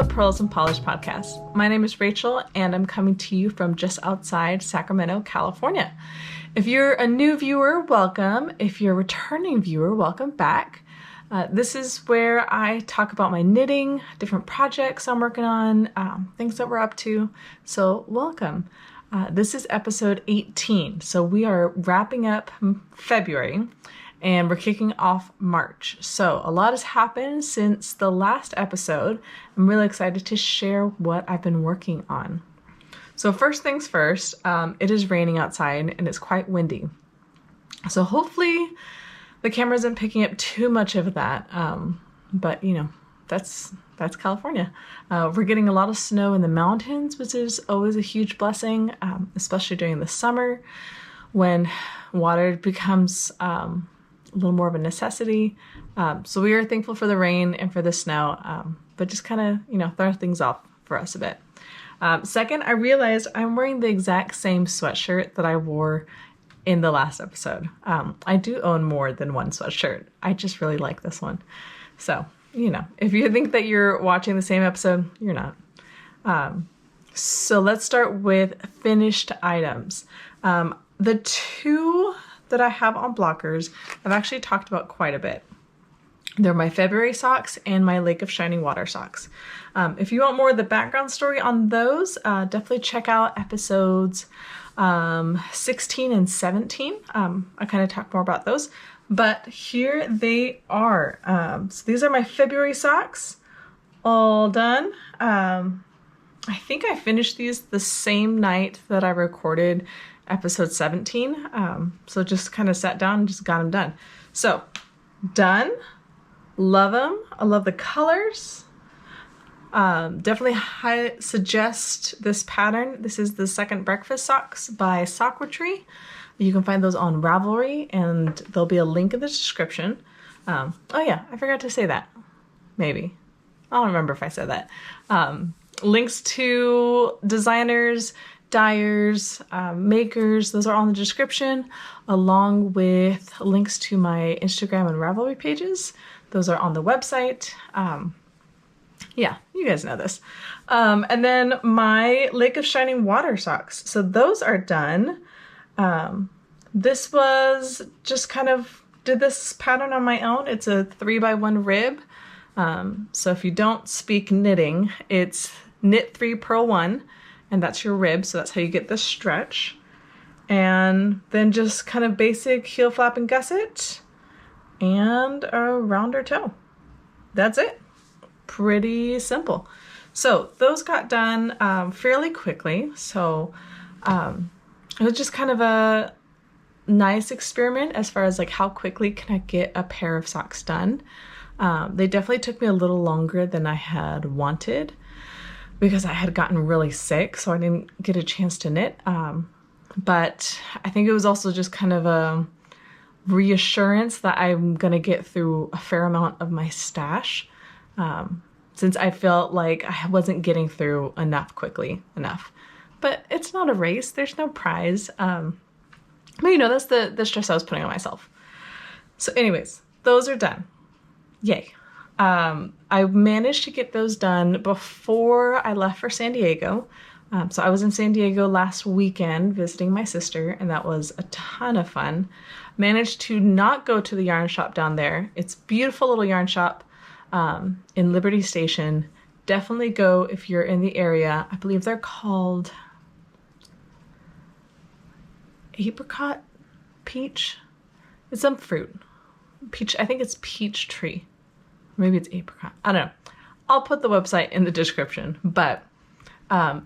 the Pearls and Polish podcast. My name is Rachel, and I'm coming to you from just outside Sacramento, California. If you're a new viewer, welcome. If you're a returning viewer, welcome back. This is where I talk about my knitting, different projects I'm working on, things that we're up to. So welcome. This is episode 18. So we are wrapping up February and we're kicking off March. So a lot has happened since the last episode. I'm really excited to share what I've been working on. So first things first, it is raining outside and it's quite windy. So hopefully the camera isn't picking up too much of that. But you know, that's California. We're getting a lot of snow in the mountains, which is always a huge blessing, especially during the summer when water becomes a little more of a necessity. So we are thankful for the rain and for the snow, but just kind of, you know, throw things off for us a bit. Second, I realized I'm wearing the exact same sweatshirt that I wore in the last episode. I do own more than one sweatshirt. I just really like this one. So, you know, if you think that you're watching the same episode, you're not. So let's start with finished items. The two that I have on blockers, I've actually talked about quite a bit. They're my February socks and my Lake of Shining Water socks. If you want more of the background story on those, definitely check out episodes 16 and 17. I kind of talk more about those, but here they are. So these are my February socks, all done. I think I finished these the same night that I recorded episode 17. So just kind of sat down and just got them done. So done. Love them. I love the colors. Definitely suggest this pattern. This is the Second Breakfast Socks by Socketry. You can find those on Ravelry and there'll be a link in the description. Oh yeah, I forgot to say that. Maybe. I don't remember if I said that. Links to designers, dyers, makers, those are all in the description, along with links to my Instagram and Ravelry pages. Those are on the website. Yeah, you guys know this. And then my Lake of Shining Water socks. So those are done. This was just kind of did this pattern on my own. It's a 3x1 rib. So if you don't speak knitting, it's knit 3, purl 1, and that's your rib. So that's how you get the stretch. And then just kind of basic heel flap and gusset and a rounder toe. That's it. Pretty simple. So those got done fairly quickly. So it was just kind of a nice experiment as far as like how quickly can I get a pair of socks done. They definitely took me a little longer than I had wanted because I had gotten really sick, so I didn't get a chance to knit. But I think it was also just kind of a reassurance that I'm gonna get through a fair amount of my stash, since I felt like I wasn't getting through quickly enough. But it's not a race, there's no prize. But you know, that's the stress I was putting on myself. So anyways, those are done. Yay. I managed to get those done before I left for San Diego. So I was in San Diego last weekend visiting my sister, and that was a ton of fun. Managed to not go to the yarn shop down there. It's a beautiful little yarn shop in Liberty Station. Definitely go if you're in the area. I believe they're called apricot, peach. It's some fruit. Peach, I think it's peach tree. Maybe it's apricot. I don't know. I'll put the website in the description, but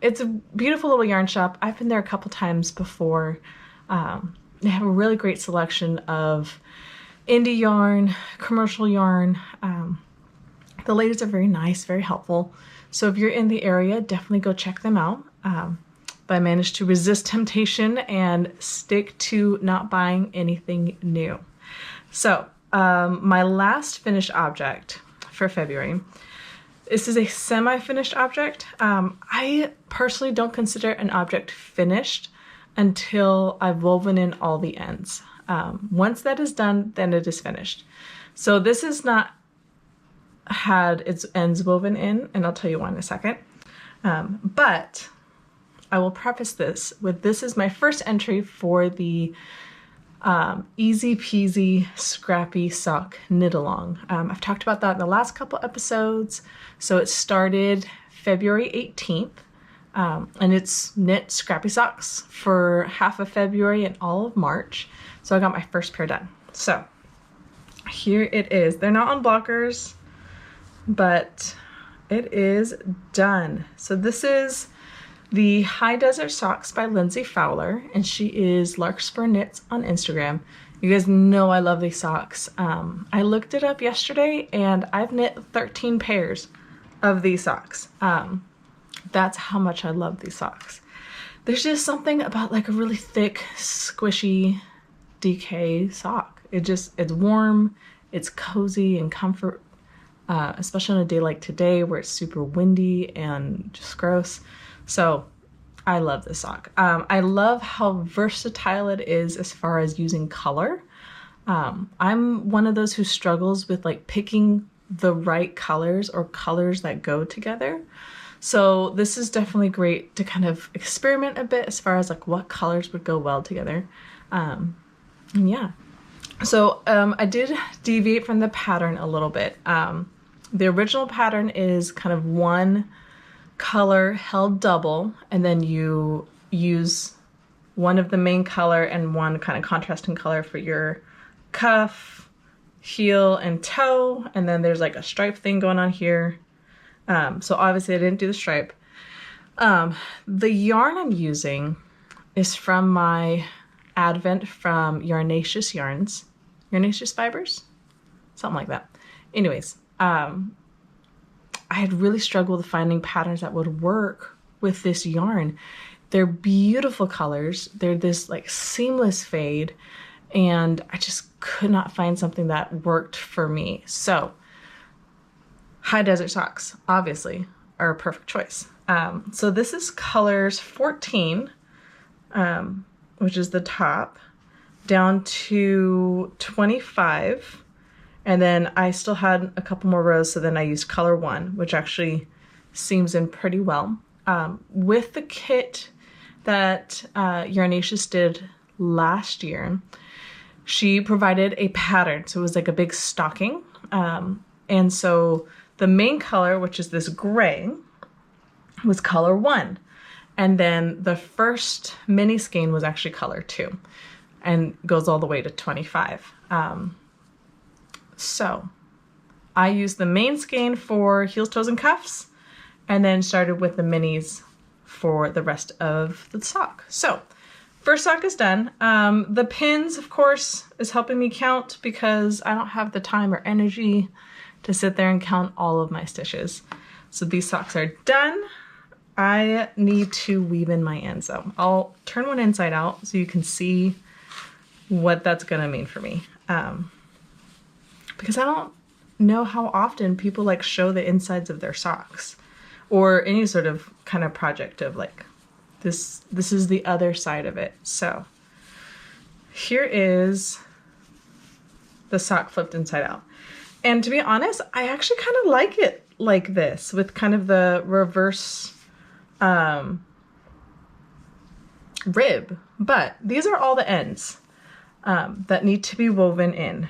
it's a beautiful little yarn shop. I've been there a couple times before. They have a really great selection of indie yarn, commercial yarn. The ladies are very nice, very helpful. So if you're in the area, definitely go check them out. But I managed to resist temptation and stick to not buying anything new. So my last finished object for February, this is a semi-finished object. I personally don't consider an object finished until I've woven in all the ends. Once that is done, then it is finished. So this is not had its ends woven in, and I'll tell you why in a second. But I will preface this with, this is my first entry for the Easy Peasy Scrappy Sock Knit Along. I've talked about that in the last couple episodes. So it started February 18th, and it's knit Scrappy socks for half of February and all of March. So I got my first pair done. So here it is. They're not on blockers, but it is done. So this is the High Desert Socks by Lindsay Fowler, and she is Larkspur Knits on Instagram. You guys know I love these socks. I looked it up yesterday and I've knit 13 pairs of these socks. That's how much I love these socks. There's just something about like a really thick, squishy DK sock. It's warm, it's cozy and comfort, especially on a day like today where it's super windy and just gross. So I love this sock. I love how versatile it is as far as using color. I'm one of those who struggles with like picking the right colors or colors that go together. So this is definitely great to kind of experiment a bit as far as like what colors would go well together. And yeah. So I did deviate from the pattern a little bit. The original pattern is kind of one color held double, and then you use one of the main color and one kind of contrasting color for your cuff, heel, and toe, and then there's like a stripe thing going on here. So obviously I didn't do the stripe. The yarn I'm using is from my Advent from Yarnaceous yarns. Yarnaceous fibers? Something like that. Anyways, I had really struggled with finding patterns that would work with this yarn. They're beautiful colors. They're this like seamless fade, and I just could not find something that worked for me. So High Desert Socks, obviously, are a perfect choice. So this is colors 14, which is the top, down to 25. And then I still had a couple more rows, so then I used color 1, which actually seams in pretty well. With the kit that Yarnaceous did last year, she provided a pattern. So it was like a big stocking. And so the main color, which is this gray, was color 1. And then the first mini skein was actually color 2 and goes all the way to 25. So I used the main skein for heels, toes, and cuffs, and then started with the minis for the rest of the sock. So first sock is done. The pins, of course, is helping me count because I don't have the time or energy to sit there and count all of my stitches. So these socks are done. I need to weave in my ends though. I'll turn one inside out so you can see what that's gonna mean for me. Because I don't know how often people like show the insides of their socks or any sort of kind of project of like, this is the other side of it. So here is the sock flipped inside out. And to be honest, I actually kind of like it like this with kind of the reverse rib, but these are all the ends that need to be woven in.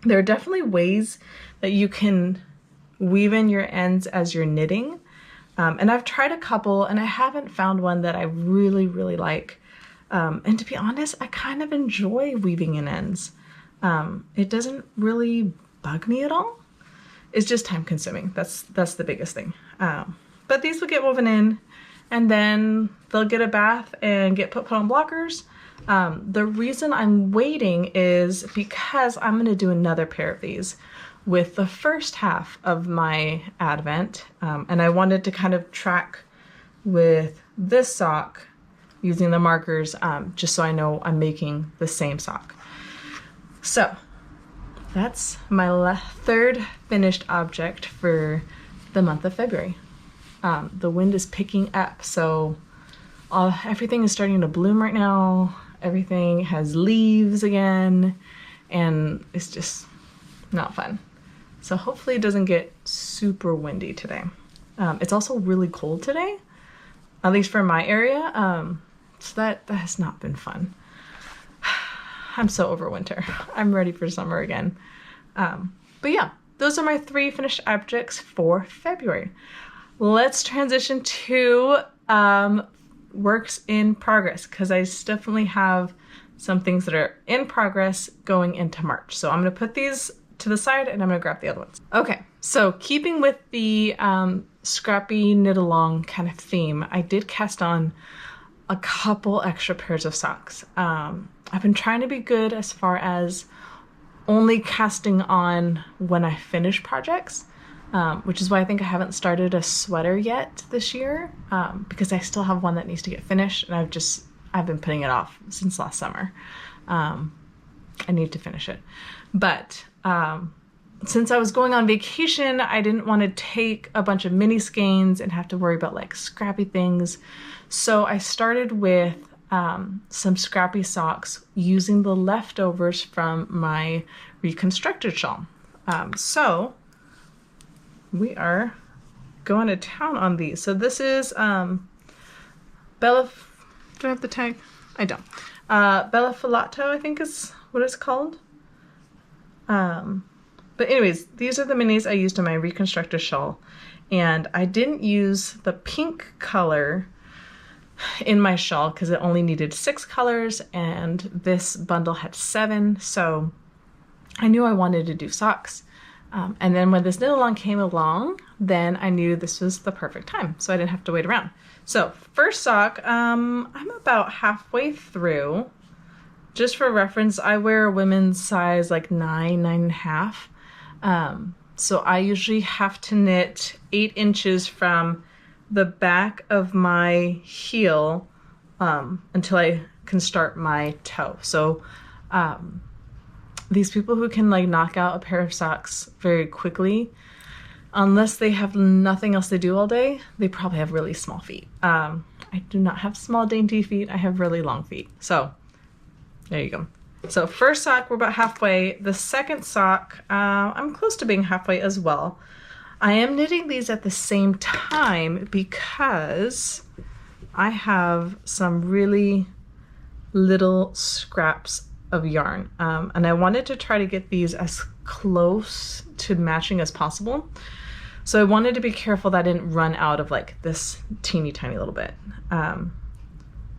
There are definitely ways that you can weave in your ends as you're knitting. And I've tried a couple and I haven't found one that I really, really like. And to be honest, I kind of enjoy weaving in ends. It doesn't really bug me at all. It's just time consuming. That's the biggest thing. But these will get woven in and then they'll get a bath and get put on blockers. The reason I'm waiting is because I'm going to do another pair of these with the first half of my Advent. And I wanted to kind of track with this sock using the markers, just so I know I'm making the same sock. So that's my third finished object for the month of February. The wind is picking up, so everything is starting to bloom right now. Everything has leaves again, and it's just not fun. So hopefully it doesn't get super windy today. It's also really cold today, at least for my area. So that has not been fun. I'm so over winter. I'm ready for summer again. But yeah, those are my 3 finished objects for February. Let's transition to works in progress, because I definitely have some things that are in progress going into March. So I'm going to put these to the side and I'm going to grab the other ones. Okay, so keeping with the scrappy knit along kind of theme, I did cast on a couple extra pairs of socks. I've been trying to be good as far as only casting on when I finish projects, which is why I think I haven't started a sweater yet this year, because I still have one that needs to get finished, and I've been putting it off since last summer. I need to finish it. But since I was going on vacation, I didn't want to take a bunch of mini skeins and have to worry about like scrappy things. So I started with some scrappy socks using the leftovers from my Reconstructed shawl. So we are going to town on these. So this is Bella, do I have the tag? I don't. Bella Filato, I think is what it's called. But anyways, these are the minis I used in my Reconstructed shawl, and I didn't use the pink color in my shawl because it only needed 6 colors and this bundle had 7, so I knew I wanted to do socks. And then when this knit along came along, then I knew this was the perfect time, so I didn't have to wait around. So first sock, I'm about halfway through. Just for reference, I wear a women's size like 9.5. So I usually have to knit 8 inches from the back of my heel until I can start my toe. So these people who can like knock out a pair of socks very quickly, unless they have nothing else to do all day, they probably have really small feet. I do not have small dainty feet. I have really long feet. So there you go. So first sock, we're about halfway. The second sock, I'm close to being halfway as well. I am knitting these at the same time because I have some really little scraps of yarn. And I wanted to try to get these as close to matching as possible. So I wanted to be careful that I didn't run out of like this teeny tiny little bit.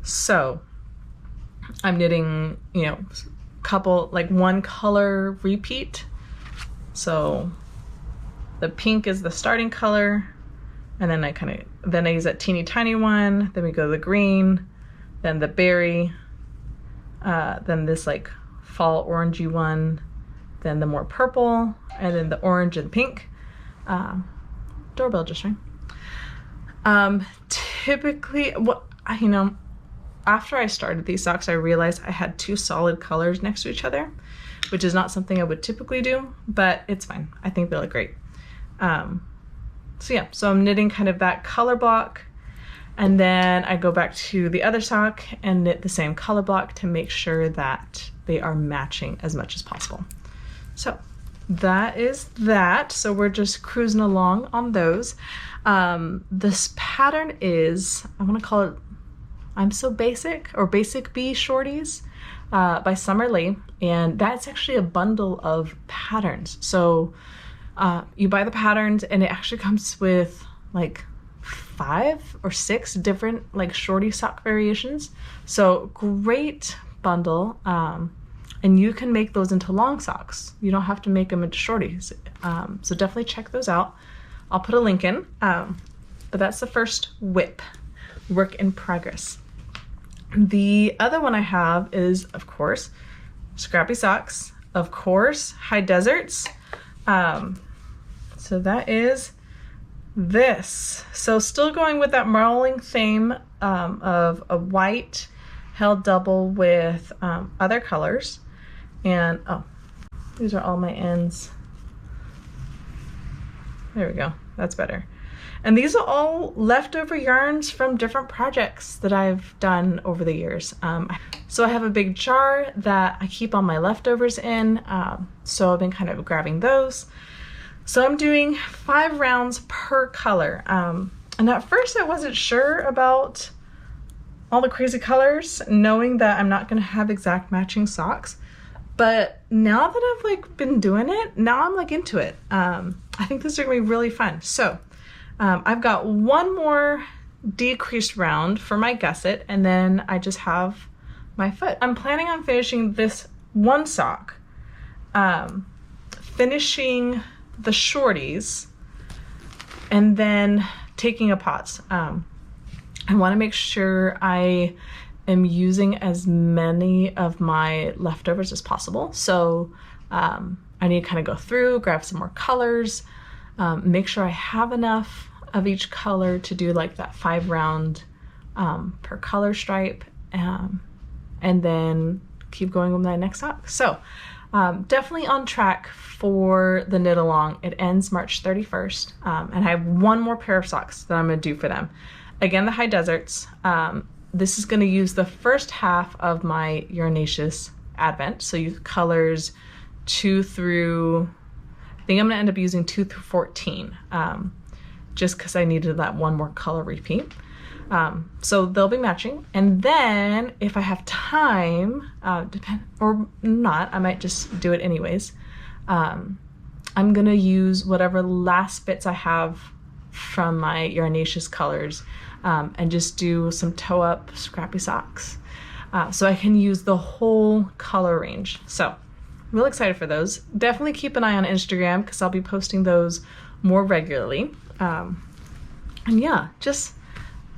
So I'm knitting, couple, like 1 color repeat. So the pink is the starting color, and then I use that teeny tiny one, then we go to the green, then the berry, then this like fall orangey one, then the more purple, and then the orange and pink. Doorbell just rang. Typically, after I started these socks, I realized I had 2 solid colors next to each other, which is not something I would typically do, but it's fine. I think they look great. So I'm knitting kind of that color block, and then I go back to the other sock and knit the same color block to make sure that they are matching as much as possible. So that is that. So we're just cruising along on those. This pattern is, I want to call it I'm So Basic, or Basic Bee Shorties by Summer Lee, and that's actually a bundle of patterns. So you buy the patterns and it actually comes with like 5 or 6 different like shorty sock variations. So great bundle, and you can make those into long socks. You don't have to make them into shorties. So definitely check those out. I'll put a link in, but that's the first whip, work in progress. The other one I have is, of course, Scrappy Socks, of course, High Deserts. So that is this. So still going with that marling theme of a white held double with other colors. And, these are all my ends. There we go. That's better. And these are all leftover yarns from different projects that I've done over the years. So I have a big jar that I keep all my leftovers in. So I've been kind of grabbing those. So I'm doing 5 rounds per color. And at first I wasn't sure about all the crazy colors, knowing that I'm not gonna have exact matching socks. But now that I've like been doing it, now I'm like into it. I think this is gonna be really fun. So I've got one more decreased round for my gusset, and then I just have my foot. I'm planning on finishing this one sock, finishing the shorties, and then taking a pause. I want to make sure I am using as many of my leftovers as possible. So I need to kind of go through, grab some more colors, make sure I have enough of each color to do like that 5 round per color stripe, and then keep going with my next sock. So definitely on track for the knit along. It ends March 31st, and I have one more pair of socks that I'm gonna do for them. Again, the High Deserts. This is gonna use the first half of my Yarnaceous Advent. So use colors 2 through, I think I'm gonna end up using 2 through 14, just because I needed that one more color repeat. So they'll be matching. And then if I have time, or not, I might just do it anyways. I'm gonna use whatever last bits I have from my Yarnaceous colors, and just do some toe up Scrappy socks. So I can use the whole color range. So real excited for those. Definitely keep an eye on Instagram because I'll be posting those more regularly. And yeah,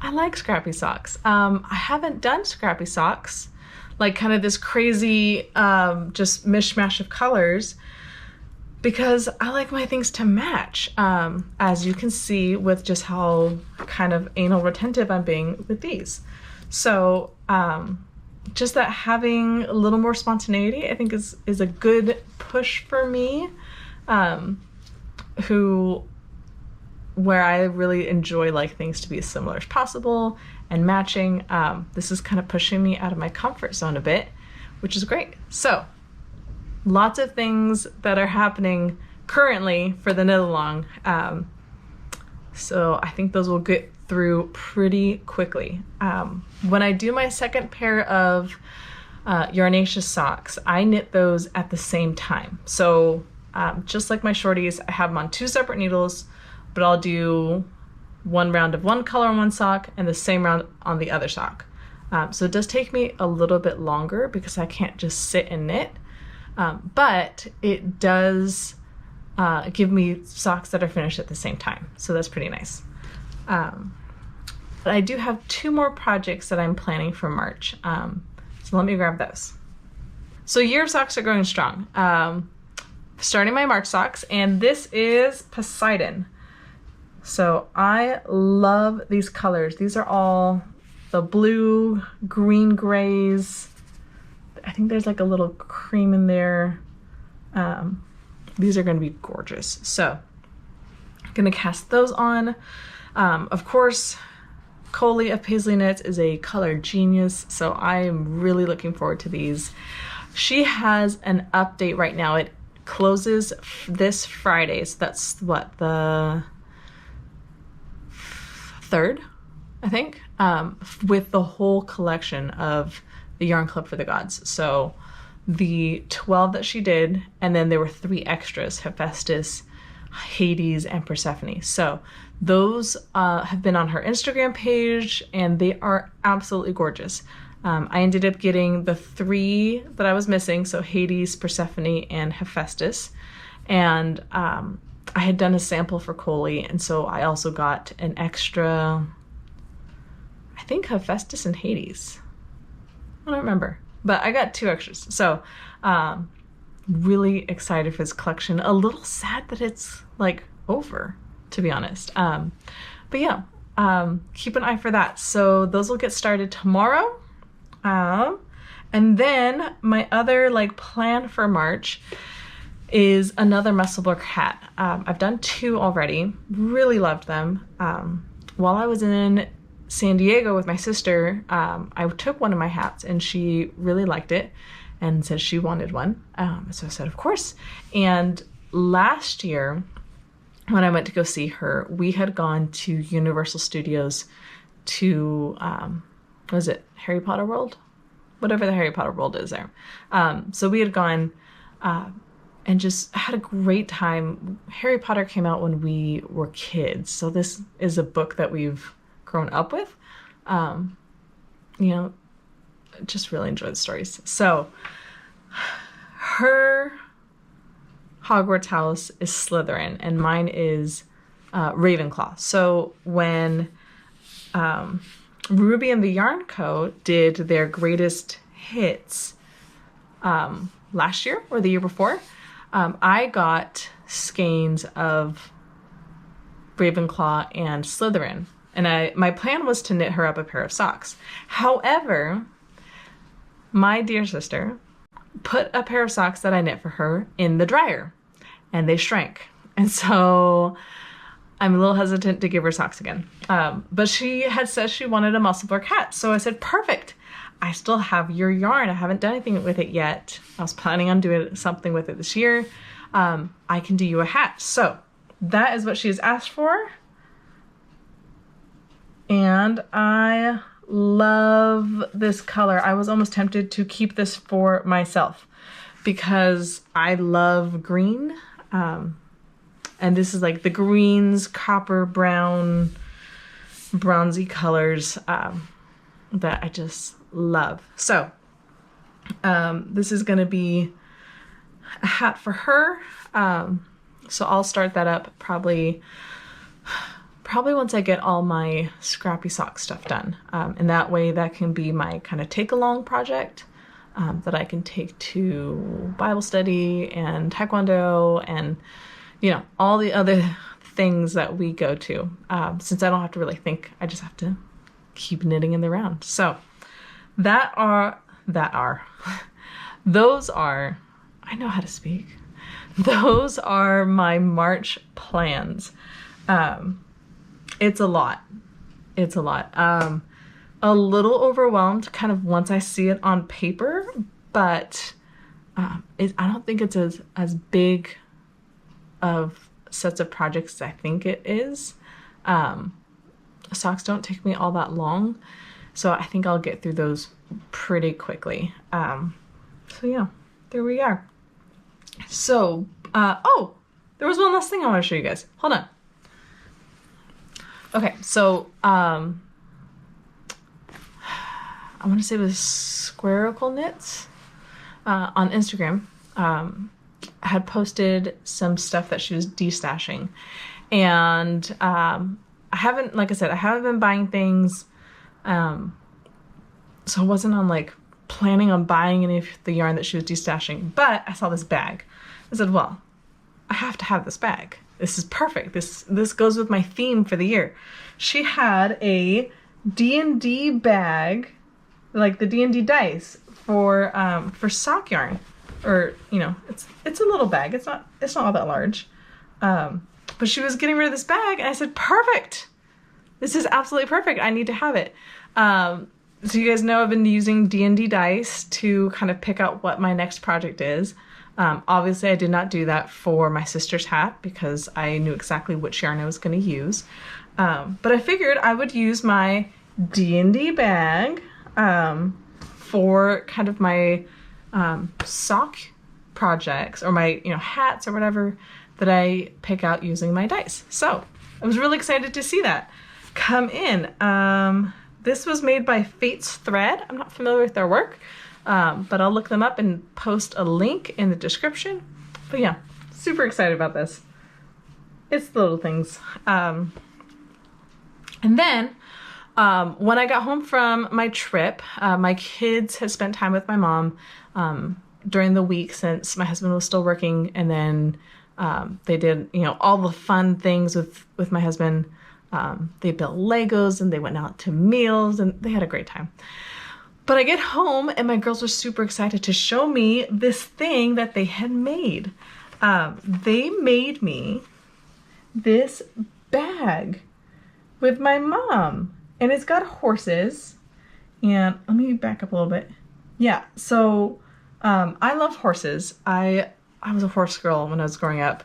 I like Scrappy socks. I haven't done Scrappy socks, like kind of this crazy just mishmash of colors, because I like my things to match, as you can see with just how kind of anal retentive I'm being with these. So just that having a little more spontaneity, I think is a good push for me, where I really enjoy like things to be as similar as possible and matching. This is kind of pushing me out of my comfort zone a bit, which is great. So lots of things that are happening currently for the knit along. So I think those will get through pretty quickly. When I do my second pair of Yarnaceous socks, I knit those at the same time. So just like my shorties, I have them on 2 separate needles, but I'll do 1 round of one color on one sock and the same round on the other sock. So it does take me a little bit longer because I can't just sit and knit, but it does give me socks that are finished at the same time. So that's pretty nice. But I do have 2 more projects that I'm planning for March. So let me grab those. So year socks are going strong. Starting my March socks, and this is Poseidon. So I love these colors. These are all the blue, green grays. I think there's like a little cream in there. These are gonna be gorgeous. So I'm gonna cast those on. Of course, Coley of Pasley Knits is a color genius, so I am really looking forward to these. She has an update right now. It closes this Friday, so that's what, the 3rd, I think, with the whole collection of the Yarn Club for the Gods. So the 12 that she did, and then there were 3 extras, Hephaestus, Hades, and Persephone. So those have been on her Instagram page, and they are absolutely gorgeous. I ended up getting the 3 that I was missing, so Hades, Persephone, and Hephaestus. And I had done a sample for Coley, and so I also got an extra, I think Hephaestus and Hades. I don't remember, but I got 2 extras. So really excited for this collection. A little sad that it's like over, to be honest. But yeah, keep an eye for that. So those will get started tomorrow. And then my other like plan for March is another Musselbugh Hat. I've done 2 already, really loved them. While I was in San Diego with my sister, I took one of my hats and she really liked it and said she wanted one. So I said, of course. And last year when I went to go see her, we had gone to Universal Studios to, what is it, Harry Potter World? Whatever the Harry Potter World is there. So we had gone and just had a great time. Harry Potter came out when we were kids, so this is a book that we've grown up with. You know, just really enjoy the stories. So her Hogwarts house is Slytherin, and mine is Ravenclaw. So when Ruby and the Yarn Co. did their greatest hits last year or the year before, I got skeins of Ravenclaw and Slytherin. And my plan was to knit her up a pair of socks. However, my dear sister put a pair of socks that I knit for her in the dryer, and they shrank. And so I'm a little hesitant to give her socks again. But she had said she wanted a Musselbugh Hat. So I said, perfect. I still have your yarn. I haven't done anything with it yet. I was planning on doing something with it this year. I can do you a hat. So that is what she has asked for. And I love this color. I was almost tempted to keep this for myself because I love green. And this is like the greens, copper, brown, bronzy colors that I just love. So this is going to be a hat for her. So I'll start that up probably once I get all my Scrappy sock stuff done. And that way that can be my kind of take along project that I can take to Bible study and Taekwondo and, you know, all the other things that we go to. Since I don't have to really think, I just have to keep knitting in the round. So those are, I know how to speak. Those are my March plans. It's a lot. It's a lot. A little overwhelmed kind of once I see it on paper, but I don't think it's as big of sets of projects as I think it is. Socks don't take me all that long, so I think I'll get through those pretty quickly. So yeah, there we are. So, oh, there was one last thing I want to show you guys. Hold on. Okay, so I want to say it was Squarical Knits on Instagram had posted some stuff that she was destashing, and I haven't, like I said, I haven't been buying things, so I wasn't on like planning on buying any of the yarn that she was destashing, but I saw this bag. I said, well, I have to have this bag. This is perfect. This goes with my theme for the year. She had a D&D bag, like the D&D dice for sock yarn, or you know, it's a little bag. It's not all that large, but she was getting rid of this bag, and I said, perfect. This is absolutely perfect. I need to have it. So you guys know I've been using D&D dice to kind of pick out what my next project is. Obviously, I did not do that for my sister's hat because I knew exactly which yarn I was going to use. But I figured I would use my D&D bag for kind of my sock projects or my hats or whatever that I pick out using my dice. So I was really excited to see that come in. This was made by Fate's Thread. I'm not familiar with their work. But I'll look them up and post a link in the description. But yeah, super excited about this. It's the little things. And then when I got home from my trip, my kids had spent time with my mom during the week since my husband was still working. And then they did, all the fun things with my husband. They built Legos and they went out to meals and they had a great time. But I get home and my girls were super excited to show me this thing that they had made. They made me this bag with my mom, and it's got horses. And let me back up a little bit. Yeah, so I love horses. I was a horse girl when I was growing up.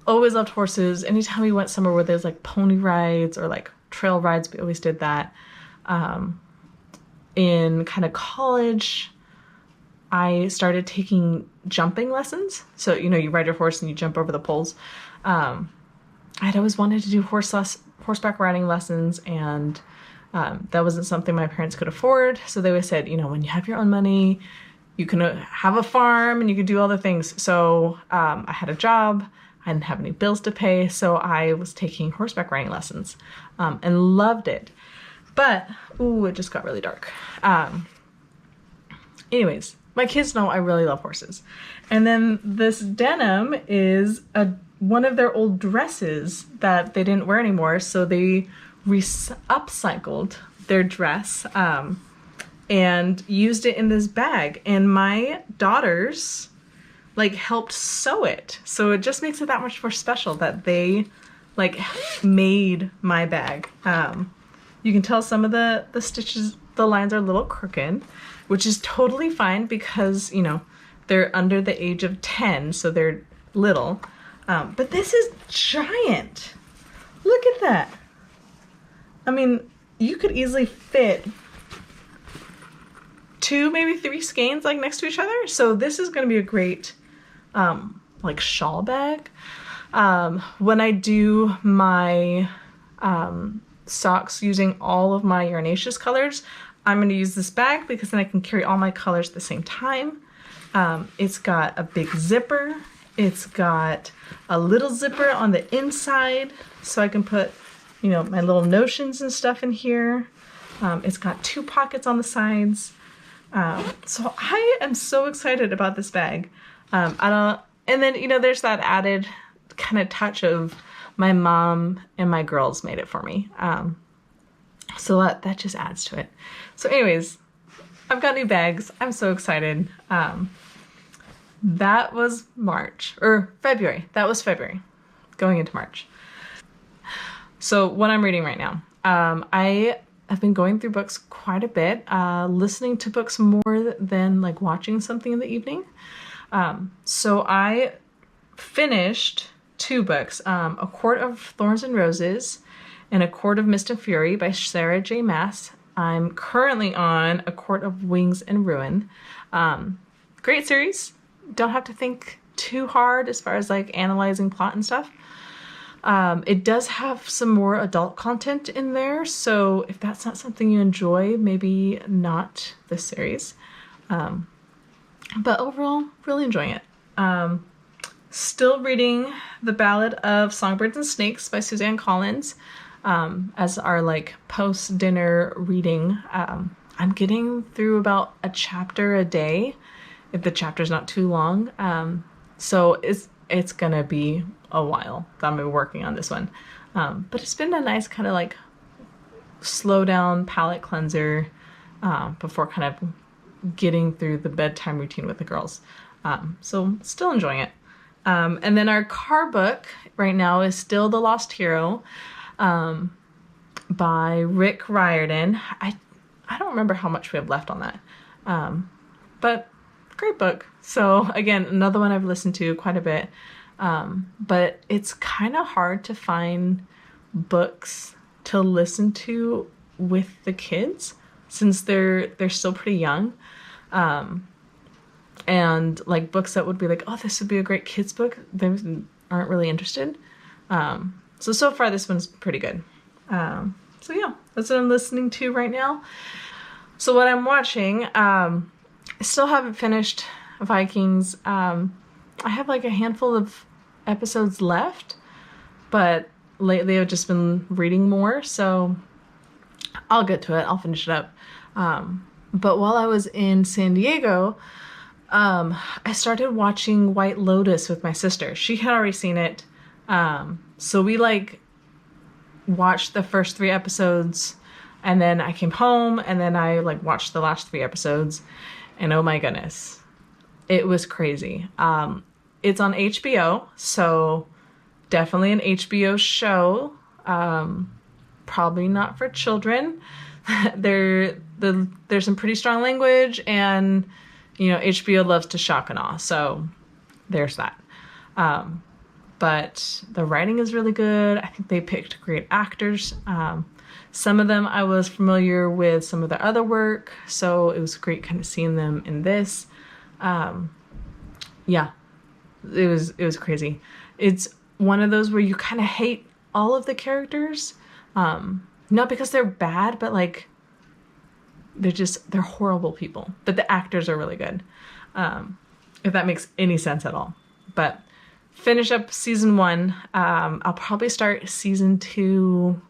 always loved horses. Anytime we went somewhere where there's like pony rides or like trail rides, we always did that. In kind of college, I started taking jumping lessons. So, you know, you ride your horse and you jump over the poles. I'd always wanted to do horseback riding lessons, and that wasn't something my parents could afford. So they always said, you know, when you have your own money, you can have a farm and you can do all the things. So I had a job. I didn't have any bills to pay. So I was taking horseback riding lessons and loved it. But, ooh, it just got really dark. Anyways, my kids know I really love horses. And then this denim is one of their old dresses that they didn't wear anymore, so they upcycled their dress and used it in this bag. And my daughters like helped sew it, so it just makes it that much more special that they like made my bag. You can tell some of the stitches, the lines are a little crooked, which is totally fine because, you know, they're under the age of 10, so they're little. But this is giant. Look at that. I mean, you could easily fit 2, maybe 3 skeins like next to each other. So this is going to be a great like shawl bag. When I do my socks using all of my Yarnaceous colors, I'm going to use this bag because then I can carry all my colors at the same time. It's got a big zipper. It's got a little zipper on the inside, so I can put, you know, my little notions and stuff in here. It's got 2 pockets on the sides. So I am so excited about this bag. And then, you know, there's that added kind of touch of my mom and my girls made it for me. So that just adds to it. So anyways, I've got new bags. I'm so excited. That was February. That was February, going into March. So what I'm reading right now, I have been going through books quite a bit, listening to books more than like watching something in the evening. So I finished 2 books, A Court of Thorns and Roses and A Court of Mist and Fury by Sarah J. Maas. I'm currently on A Court of Wings and Ruin. Great series. Don't have to think too hard as far as like analyzing plot and stuff. It does have some more adult content in there, so if that's not something you enjoy, maybe not this series. But overall, really enjoying it. Still reading The Ballad of Songbirds and Snakes by Suzanne Collins as our like post-dinner reading. I'm getting through about a chapter a day, if the chapter's not too long. So it's gonna be a while that I'm working on this one. But it's been a nice kind of like slow down palate cleanser before kind of getting through the bedtime routine with the girls. So still enjoying it. And then our car book right now is still The Lost Hero by Rick Riordan. I don't remember how much we have left on that. But great book. So again, another one I've listened to quite a bit. But it's kind of hard to find books to listen to with the kids since they're still pretty young. And like books that would be like, oh, this would be a great kids book, they aren't really interested. So far this one's pretty good. So yeah, that's what I'm listening to right now. So what I'm watching, I still haven't finished Vikings. I have like a handful of episodes left, but lately I've just been reading more, so I'll get to it. I'll finish it up. But while I was in San Diego, I started watching White Lotus with my sister. She had already seen it. So we like watched the first 3 episodes, and then I came home and then I like watched the last 3 episodes, and oh my goodness, it was crazy. It's on HBO, so definitely an HBO show. Probably not for children. There's some pretty strong language, and you know, HBO loves to shock and awe, so there's that. but the writing is really good. I think they picked great actors. Some of them I was familiar with some of their other work, so it was great kind of seeing them in this. Yeah, it was crazy. It's one of those where you kind of hate all of the characters, not because they're bad, but like they're horrible people. But the actors are really good, if that makes any sense at all. But finish up season 1. I'll probably start season 2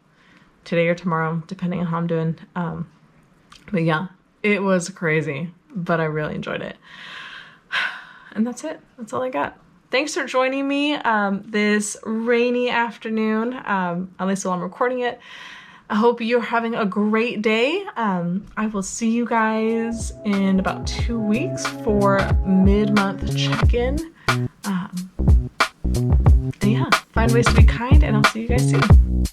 today or tomorrow, depending on how I'm doing. But yeah, it was crazy, but I really enjoyed it. And that's it. That's all I got. Thanks for joining me this rainy afternoon, at least while I'm recording it. I hope you're having a great day. I will see you guys in about 2 weeks for mid-month check-in. And yeah, find ways to be kind, and I'll see you guys soon.